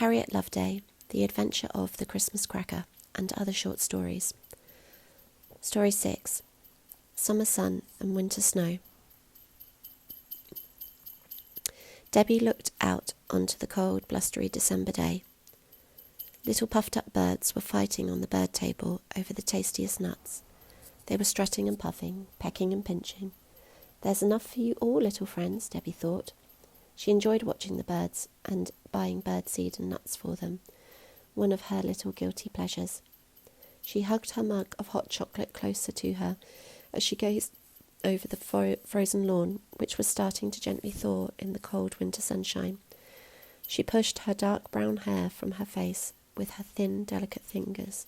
Harriet Loveday, The Adventure of the Christmas Cracker, and other short stories. Story 6. Summer Sun and Winter Snow. Debbie looked out onto the cold, blustery December day. Little puffed-up birds were fighting on the bird table over the tastiest nuts. They were strutting and puffing, pecking and pinching. There's enough for you all, little friends, Debbie thought. She enjoyed watching the birds and buying birdseed and nuts for them, one of her little guilty pleasures. She hugged her mug of hot chocolate closer to her as she gazed over the frozen lawn, which was starting to gently thaw in the cold winter sunshine. She pushed her dark brown hair from her face with her thin, delicate fingers.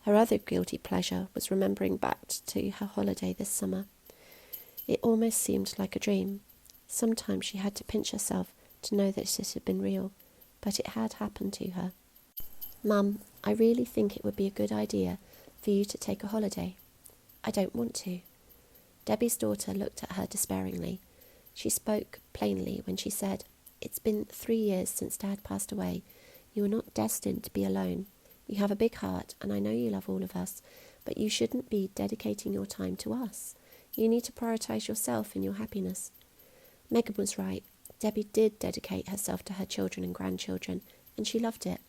Her other guilty pleasure was remembering back to her holiday this summer. It almost seemed like a dream. Sometimes she had to pinch herself to know that it had been real, but it had happened to her. Mum, I really think it would be a good idea for you to take a holiday. I don't want to. Debbie's daughter looked at her despairingly. She spoke plainly when she said, It's been 3 years since Dad passed away. You are not destined to be alone. You have a big heart, and I know you love all of us, but you shouldn't be dedicating your time to us. You need to prioritise yourself and your happiness. Megan was right. Debbie did dedicate herself to her children and grandchildren, and she loved it.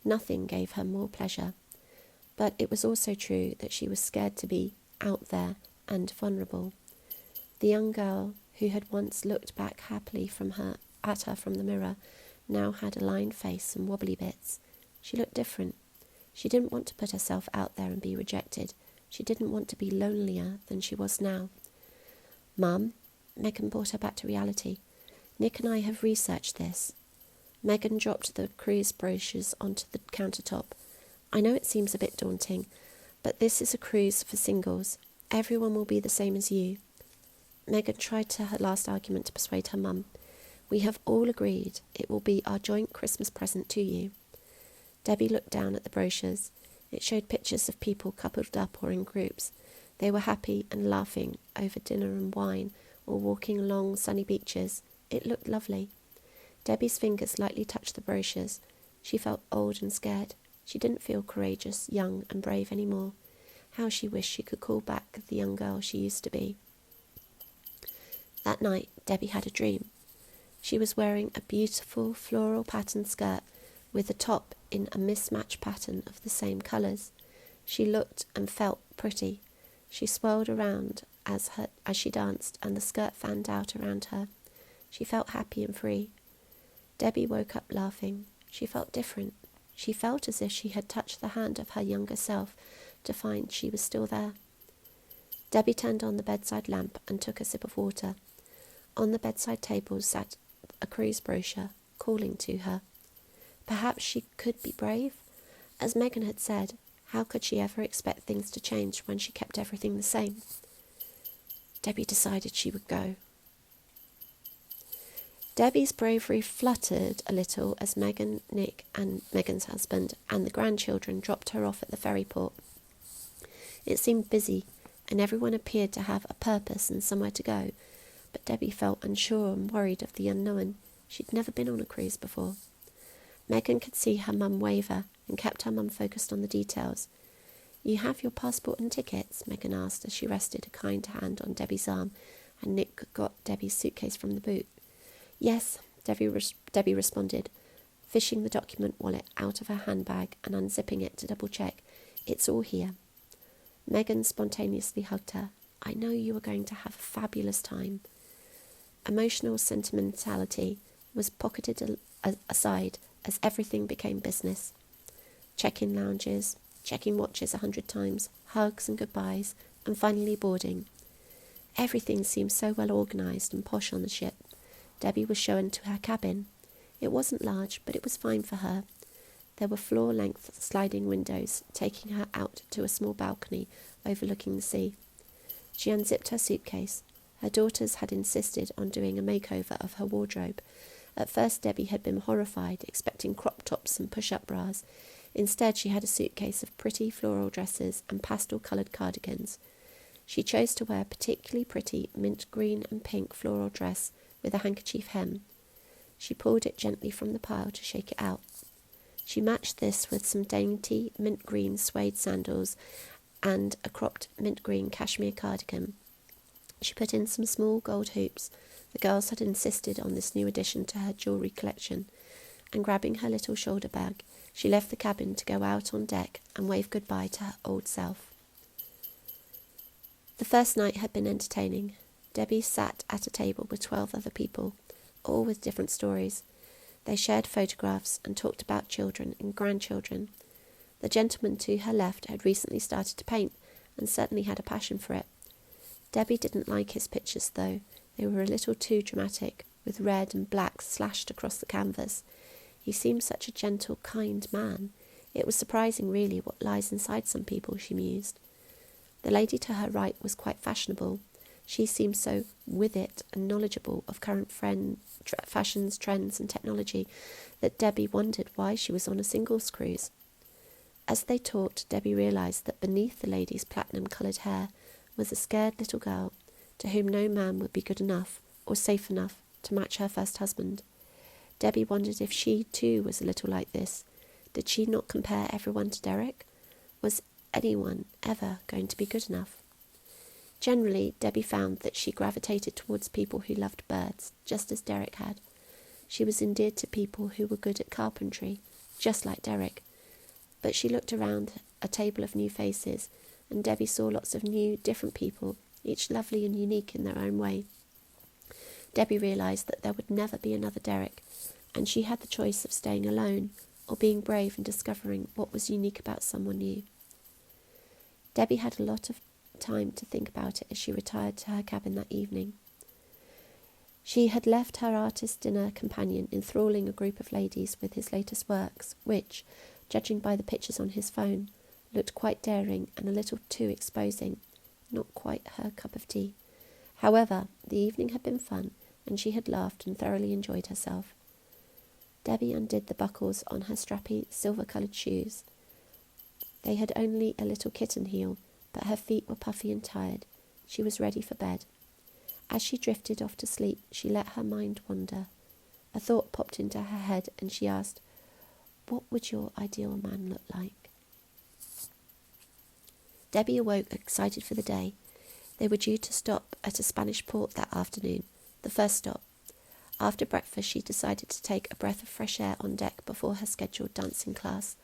Nothing gave her more pleasure. But it was also true that she was scared to be out there and vulnerable. The young girl who had once looked back happily at her from the mirror now had a lined face and wobbly bits. She looked different. She didn't want to put herself out there and be rejected. She didn't want to be lonelier than she was now. Mum, Megan brought her back to reality. Nick and I have researched this. Megan dropped the cruise brochures onto the countertop. I know it seems a bit daunting, but this is a cruise for singles. Everyone will be the same as you. Megan tried her last argument to persuade her mum. We have all agreed it will be our joint Christmas present to you. Debbie looked down at the brochures. It showed pictures of people coupled up or in groups. They were happy and laughing over dinner and wine or walking along sunny beaches. It looked lovely. Debbie's fingers lightly touched the brochures. She felt old and scared. She didn't feel courageous, young and brave anymore. How she wished she could call back the young girl she used to be. That night, Debbie had a dream. She was wearing a beautiful floral patterned skirt with a top in a mismatched pattern of the same colours. She looked and felt pretty. She swirled around as she danced, and the skirt fanned out around her. She felt happy and free. Debbie woke up laughing. She felt different. She felt as if she had touched the hand of her younger self to find she was still there. Debbie turned on the bedside lamp and took a sip of water. On the bedside table sat a cruise brochure, calling to her. Perhaps she could be brave? As Megan had said, how could she ever expect things to change when she kept everything the same? Debbie decided she would go. Debbie's bravery fluttered a little as Megan, Nick and Megan's husband and the grandchildren dropped her off at the ferry port. It seemed busy, and everyone appeared to have a purpose and somewhere to go, but Debbie felt unsure and worried of the unknown. She'd never been on a cruise before. Megan could see her mum waver and kept her mum focused on the details. You have your passport and tickets? Megan asked as she rested a kind hand on Debbie's arm, and Nick got Debbie's suitcase from the boot. Yes, Debbie responded, fishing the document wallet out of her handbag and unzipping it to double-check. It's all here. Megan spontaneously hugged her. I know you are going to have a fabulous time. Emotional sentimentality was pocketed aside as everything became business. Check-in lounges, checking watches 100 times, hugs and goodbyes, and finally boarding. Everything seemed so well organised and posh on the ship. Debbie was shown to her cabin. It wasn't large, but it was fine for her. There were floor-length sliding windows, taking her out to a small balcony overlooking the sea. She unzipped her suitcase. Her daughters had insisted on doing a makeover of her wardrobe. At first Debbie had been horrified, expecting crop tops and push-up bras. Instead she had a suitcase of pretty floral dresses and pastel-coloured cardigans. She chose to wear a particularly pretty mint green and pink floral dress with a handkerchief hem. She pulled it gently from the pile to shake it out. She matched this with some dainty mint green suede sandals and a cropped mint green cashmere cardigan. She put in some small gold hoops. The girls had insisted on this new addition to her jewellery collection, and grabbing her little shoulder bag, she left the cabin to go out on deck and wave goodbye to her old self. The first night had been entertaining. Debbie sat at a table with 12 other people, all with different stories. They shared photographs and talked about children and grandchildren. The gentleman to her left had recently started to paint and certainly had a passion for it. Debbie didn't like his pictures, though. They were a little too dramatic, with red and black slashed across the canvas. He seemed such a gentle, kind man. It was surprising, really, what lies inside some people, she mused. The lady to her right was quite fashionable. She seemed so with it and knowledgeable of current fashions, trends and technology that Debbie wondered why she was on a singles cruise. As they talked, Debbie realised that beneath the lady's platinum-coloured hair was a scared little girl to whom no man would be good enough or safe enough to match her first husband. Debbie wondered if she too was a little like this. Did she not compare everyone to Derek? Was anyone ever going to be good enough? Generally, Debbie found that she gravitated towards people who loved birds, just as Derek had. She was endeared to people who were good at carpentry, just like Derek. But she looked around a table of new faces, and Debbie saw lots of new, different people, each lovely and unique in their own way. Debbie realised that there would never be another Derek, and she had the choice of staying alone or being brave and discovering what was unique about someone new. Debbie had a lot of time to think about it as she retired to her cabin that evening. She had left her artist dinner companion enthralling a group of ladies with his latest works, which, judging by the pictures on his phone, looked quite daring and a little too exposing, not quite her cup of tea. However, the evening had been fun, and she had laughed and thoroughly enjoyed herself. Debbie undid the buckles on her strappy, silver-coloured shoes. They had only a little kitten heel, but her feet were puffy and tired. She was ready for bed. As she drifted off to sleep, she let her mind wander. A thought popped into her head, and she asked, "What would your ideal man look like?" Debbie awoke excited for the day. They were due to stop at a Spanish port that afternoon, the first stop. After breakfast, she decided to take a breath of fresh air on deck before her scheduled dancing class.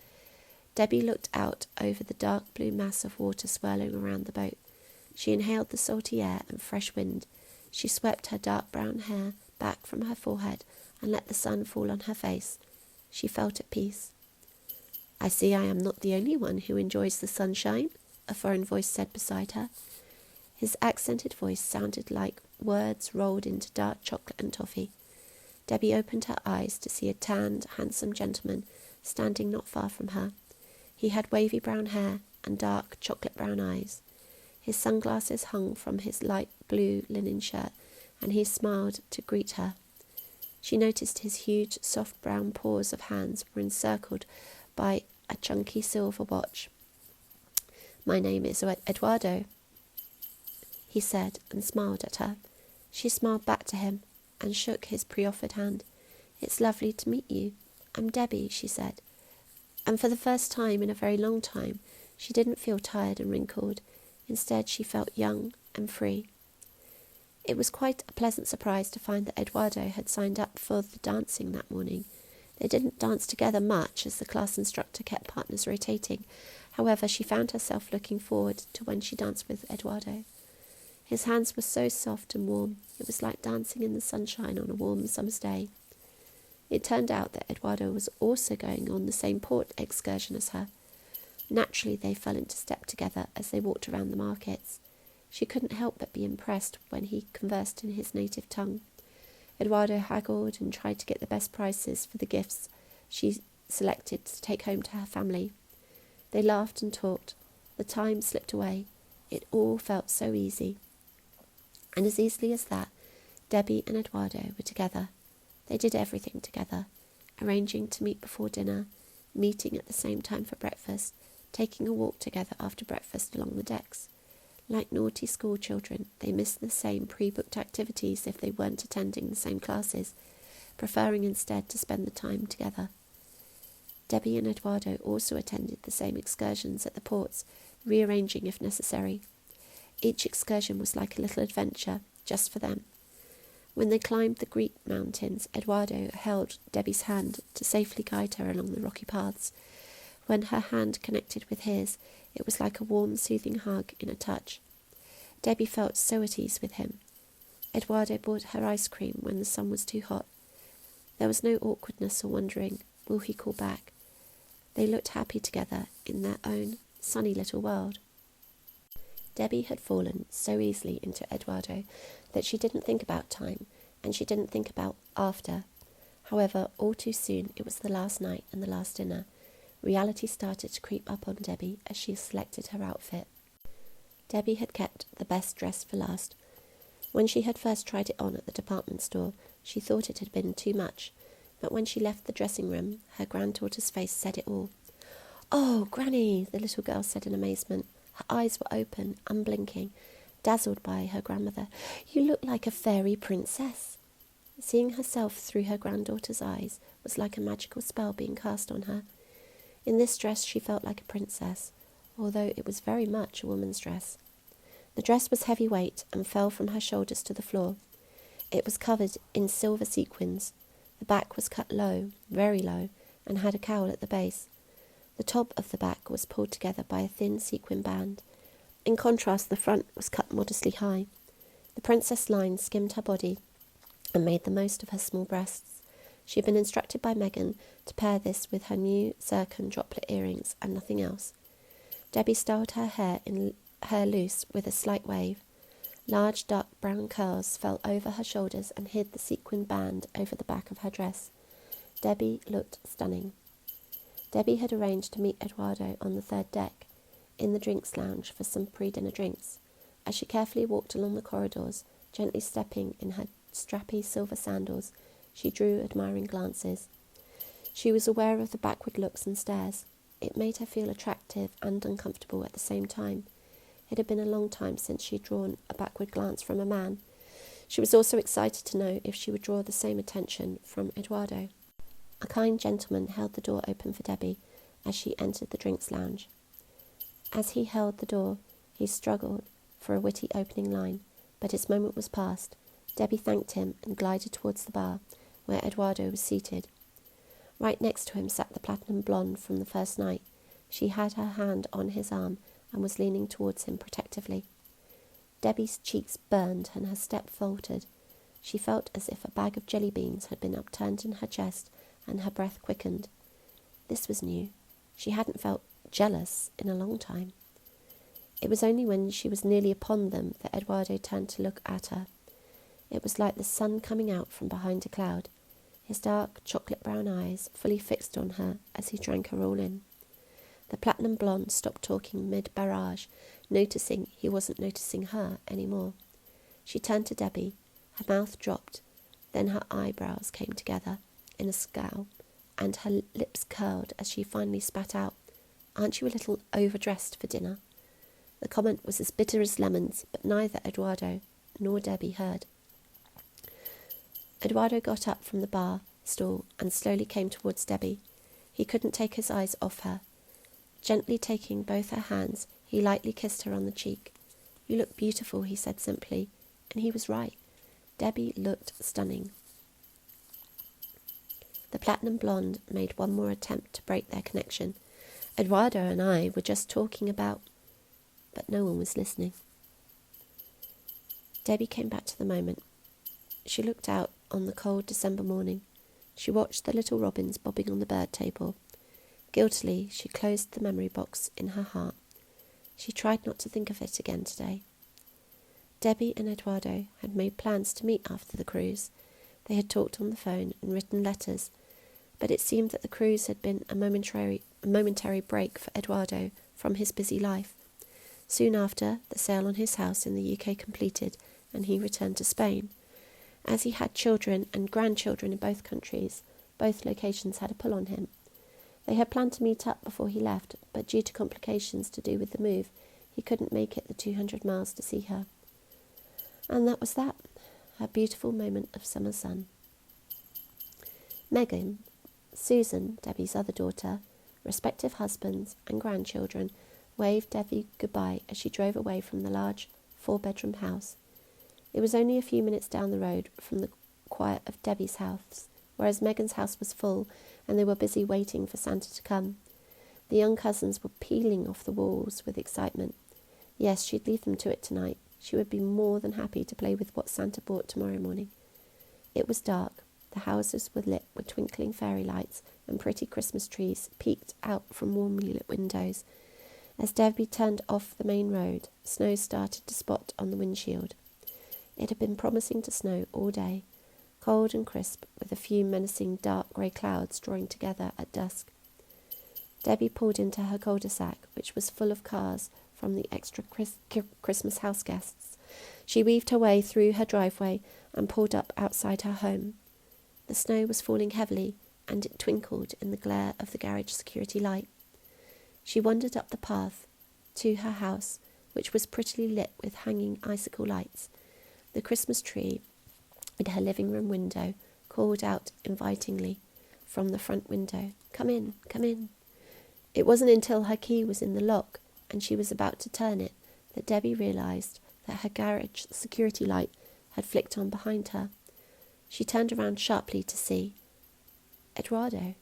Debbie looked out over the dark blue mass of water swirling around the boat. She inhaled the salty air and fresh wind. She swept her dark brown hair back from her forehead and let the sun fall on her face. She felt at peace. "I see I am not the only one who enjoys the sunshine," a foreign voice said beside her. His accented voice sounded like words rolled into dark chocolate and toffee. Debbie opened her eyes to see a tanned, handsome gentleman standing not far from her. He had wavy brown hair and dark chocolate brown eyes. His sunglasses hung from his light blue linen shirt, and he smiled to greet her. She noticed his huge, soft brown paws of hands were encircled by a chunky silver watch. "My name is Eduardo," he said, and smiled at her. She smiled back to him and shook his pre-offered hand. "It's lovely to meet you. I'm Debbie," she said. And for the first time in a very long time, she didn't feel tired and wrinkled. Instead, she felt young and free. It was quite a pleasant surprise to find that Eduardo had signed up for the dancing that morning. They didn't dance together much, as the class instructor kept partners rotating. However, she found herself looking forward to when she danced with Eduardo. His hands were so soft and warm. It was like dancing in the sunshine on a warm summer's day. It turned out that Eduardo was also going on the same port excursion as her. Naturally, they fell into step together as they walked around the markets. She couldn't help but be impressed when he conversed in his native tongue. Eduardo haggled and tried to get the best prices for the gifts she selected to take home to her family. They laughed and talked. The time slipped away. It all felt so easy. And as easily as that, Debbie and Eduardo were together. They did everything together, arranging to meet before dinner, meeting at the same time for breakfast, taking a walk together after breakfast along the decks. Like naughty school children, they missed the same pre-booked activities if they weren't attending the same classes, preferring instead to spend the time together. Debbie and Eduardo also attended the same excursions at the ports, rearranging if necessary. Each excursion was like a little adventure, just for them. When they climbed the Greek mountains, Eduardo held Debbie's hand to safely guide her along the rocky paths. When her hand connected with his, it was like a warm, soothing hug in a touch. Debbie felt so at ease with him. Eduardo bought her ice cream when the sun was too hot. There was no awkwardness or wondering, will he call back? They looked happy together in their own sunny little world. Debbie had fallen so easily into Eduardo that she didn't think about time, and she didn't think about after. However, all too soon it was the last night and the last dinner. Reality started to creep up on Debbie as she selected her outfit. Debbie had kept the best dress for last. When she had first tried it on at the department store, she thought it had been too much, but when she left the dressing room, her granddaughter's face said it all. "Oh, Granny," the little girl said in amazement. Her eyes were open, unblinking, dazzled by her grandmother. "You look like a fairy princess." Seeing herself through her granddaughter's eyes was like a magical spell being cast on her. In this dress she felt like a princess, although it was very much a woman's dress. The dress was heavyweight and fell from her shoulders to the floor. It was covered in silver sequins. The back was cut low, very low, and had a cowl at the base. The top of the back was pulled together by a thin sequin band. In contrast, the front was cut modestly high. The princess line skimmed her body and made the most of her small breasts. She had been instructed by Megan to pair this with her new zircon droplet earrings and nothing else. Debbie styled her hair loose with a slight wave. Large dark brown curls fell over her shoulders and hid the sequin band over the back of her dress. Debbie looked stunning. Debbie had arranged to meet Eduardo on the third deck, in the drinks lounge for some pre-dinner drinks. As she carefully walked along the corridors, gently stepping in her strappy silver sandals, she drew admiring glances. She was aware of the backward looks and stares. It made her feel attractive and uncomfortable at the same time. It had been a long time since she had drawn a backward glance from a man. She was also excited to know if she would draw the same attention from Eduardo. A kind gentleman held the door open for Debbie as she entered the drinks lounge. As he held the door, he struggled for a witty opening line, but its moment was past. Debbie thanked him and glided towards the bar, where Eduardo was seated. Right next to him sat the platinum blonde from the first night. She had her hand on his arm and was leaning towards him protectively. Debbie's cheeks burned and her step faltered. She felt as if a bag of jelly beans had been upturned in her chest, and her breath quickened. This was new. She hadn't felt jealous in a long time. It was only when she was nearly upon them that Eduardo turned to look at her. It was like the sun coming out from behind a cloud, his dark chocolate-brown eyes fully fixed on her as he drank her all in. The platinum blonde stopped talking mid-barrage, noticing he wasn't noticing her anymore. She turned to Debbie. Her mouth dropped, then her eyebrows came together in a scowl, and her lips curled as she finally spat out, "Aren't you a little overdressed for dinner?" The comment was as bitter as lemons, but neither Eduardo nor Debbie heard. Eduardo got up from the bar stool and slowly came towards Debbie. He couldn't take his eyes off her. Gently taking both her hands, he lightly kissed her on the cheek. "You look beautiful," he said simply, and he was right. Debbie looked stunning. The platinum blonde made one more attempt to break their connection. "Eduardo and I were just talking about..." But no one was listening. Debbie came back to the moment. She looked out on the cold December morning. She watched the little robins bobbing on the bird table. Guiltily, she closed the memory box in her heart. She tried not to think of it again today. Debbie and Eduardo had made plans to meet after the cruise. They had talked on the phone and written letters, but it seemed that the cruise had been a momentary break for Eduardo from his busy life. Soon after, the sale on his house in the UK completed, and he returned to Spain. As he had children and grandchildren in both countries, both locations had a pull on him. They had planned to meet up before he left, but due to complications to do with the move, he couldn't make it the 200 miles to see her. And that was that, a beautiful moment of summer sun. Megan, Susan, Debbie's other daughter, respective husbands and grandchildren waved Debbie goodbye as she drove away from the large 4-bedroom house. It was only a few minutes down the road from the quiet of Debbie's house, whereas Megan's house was full and they were busy waiting for Santa to come. The young cousins were peeling off the walls with excitement. Yes, she'd leave them to it tonight. She would be more than happy to play with what Santa brought tomorrow morning. It was dark. The houses were lit with twinkling fairy lights, and pretty Christmas trees peeked out from warmly lit windows. As Debbie turned off the main road, snow started to spot on the windshield. It had been promising to snow all day, cold and crisp, with a few menacing dark grey clouds drawing together at dusk. Debbie pulled into her cul-de-sac, which was full of cars from the extra Christmas house guests. She weaved her way through her driveway and pulled up outside her home. The snow was falling heavily, and it twinkled in the glare of the garage security light. She wandered up the path to her house, which was prettily lit with hanging icicle lights. The Christmas tree in her living room window called out invitingly from the front window, "Come in, come in." It wasn't until her key was in the lock and she was about to turn it that Debbie realised that her garage security light had flicked on behind her. She turned around sharply to see Eduardo,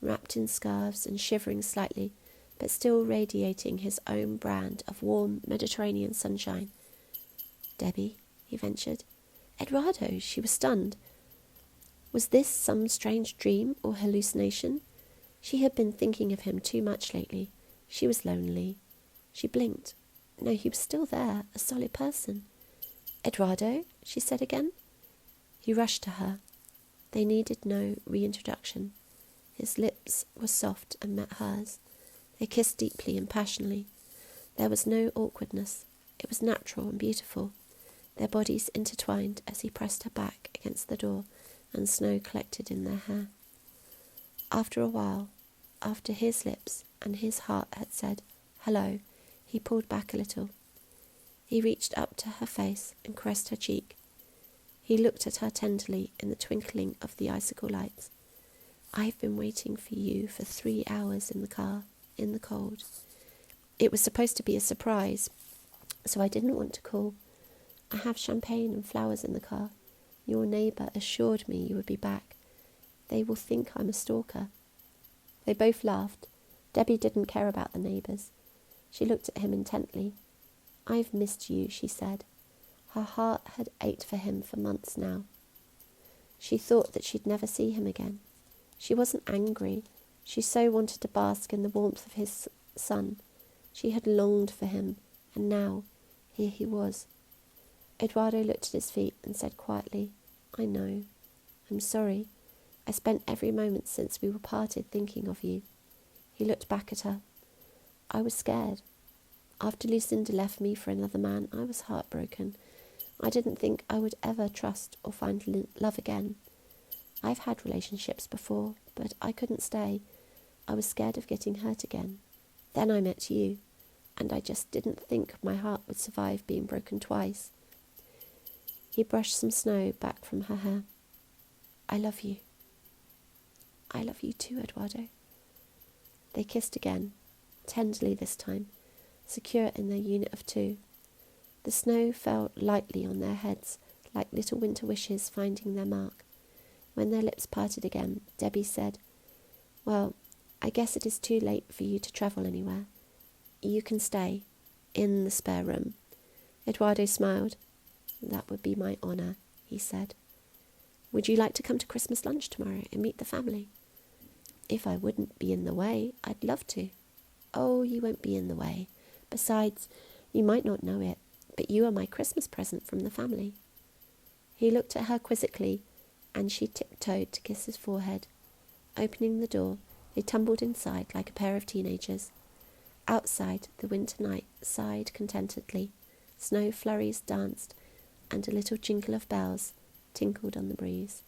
wrapped in scarves and shivering slightly, but still radiating his own brand of warm Mediterranean sunshine. "Debbie," he ventured. "Eduardo," she was stunned. Was this some strange dream or hallucination? She had been thinking of him too much lately. She was lonely. She blinked. No, he was still there, a solid person. "Eduardo," she said again. He rushed to her. They needed no reintroduction. His lips were soft and met hers. They kissed deeply and passionately. There was no awkwardness. It was natural and beautiful. Their bodies intertwined as he pressed her back against the door, and snow collected in their hair. After a while, after his lips and his heart had said hello, he pulled back a little. He reached up to her face and caressed her cheek. He looked at her tenderly in the twinkling of the icicle lights. "I've been waiting for you for 3 hours in the car, in the cold. It was supposed to be a surprise, so I didn't want to call. I have champagne and flowers in the car. Your neighbour assured me you would be back. They will think I'm a stalker." They both laughed. Debbie didn't care about the neighbours. She looked at him intently. "I've missed you," she said. Her heart had ached for him for months now. She thought that she'd never see him again. She wasn't angry. She so wanted to bask in the warmth of his sun. She had longed for him, and now, here he was. Eduardo looked at his feet and said quietly, "I know. I'm sorry. I spent every moment since we were parted thinking of you." He looked back at her. "I was scared. After Lucinda left me for another man, I was heartbroken. I didn't think I would ever trust or find love again. I've had relationships before, but I couldn't stay. I was scared of getting hurt again. Then I met you, and I just didn't think my heart would survive being broken twice." He brushed some snow back from her hair. "I love you." "I love you too, Eduardo." They kissed again, tenderly this time, secure in their unit of 2. The snow fell lightly on their heads, like little winter wishes finding their mark. When their lips parted again, Debbie said, "Well, I guess it is too late for you to travel anywhere. You can stay in the spare room." Eduardo smiled. "That would be my honour," he said. "Would you like to come to Christmas lunch tomorrow and meet the family?" "If I wouldn't be in the way, I'd love to." "Oh, you won't be in the way. Besides, you might not know it, but you are my Christmas present from the family." He looked at her quizzically, and she tiptoed to kiss his forehead. Opening the door, they tumbled inside like a pair of teenagers. Outside, the winter night sighed contentedly. Snow flurries danced, and a little jingle of bells tinkled on the breeze.